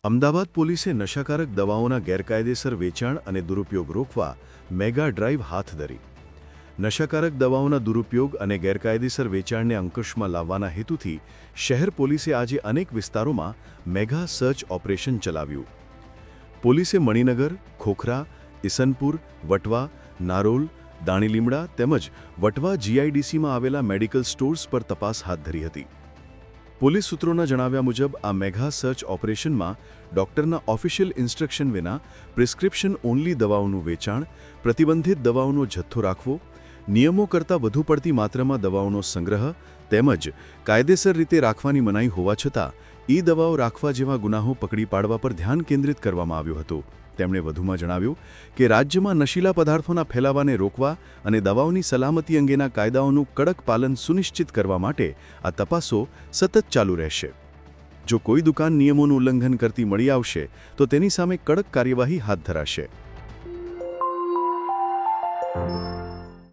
અમદાવાદ પોલીસે નશાકારક દવાઓના ગેરકાયદેસર વેચાણ અને દુરુપયોગ રોકવા મેગા ડ્રાઇવ હાથ ધરી. નશાકારક દવાઓના દુરુપયોગ અને ગેરકાયદેસર વેચાણને અંકુશમાં લાવવાના હેતુથી શહેર પોલીસે આજે અનેક વિસ્તારોમાં મેગા સર્ચ ઓપરેશન ચલાવ્યું. પોલીસે મણિનગર, ખોખરા, ઇસનપુર, વટવા, નારોલ, દાણીલીમડા તેમજ વટવા જીઆઈડીસીમાં આવેલા મેડિકલ સ્ટોર્સ પર તપાસ હાથ ધરી હતી. પોલીસ સૂત્રોના જણાવ્યા મુજબ આ મેગા સર્ચ ઓપરેશનમાં ડોક્ટરના ઓફિશિયલ ઇન્સ્ટ્રક્શન વિના પ્રિસ્ક્રિપ્શન ઓનલી દવાઓનું વેચાણ, પ્રતિબંધિત દવાઓનો જથ્થો રાખવો, નિયમો કરતાં વધુ પડતી માત્રામાં દવાઓનો સંગ્રહ તેમજ કાયદેસર રીતે રાખવાની મનાઈ હોવા છતાં દવાઓ રાખવા જેવા ગુનાહો પકડી પાડવા પર ધ્યાન કેન્દ્રિત કરવામાં આવ્યું હતું. તેમણે વધુમાં જણાવ્યું કે રાજ્યમાં નશીલા પદાર્થોના ફેલાવાને રોકવા અને દવાઓની સલામતી અંગેના કાયદાઓનું કડક પાલન સુનિશ્ચિત કરવા માટે આ તપાસો સતત ચાલુ રહેશે. જો કોઈ દુકાન નિયમોનું ઉલ્લંઘન કરતી મળી આવશે તો તેની સામે કડક કાર્યવાહી હાથ ધરાશે.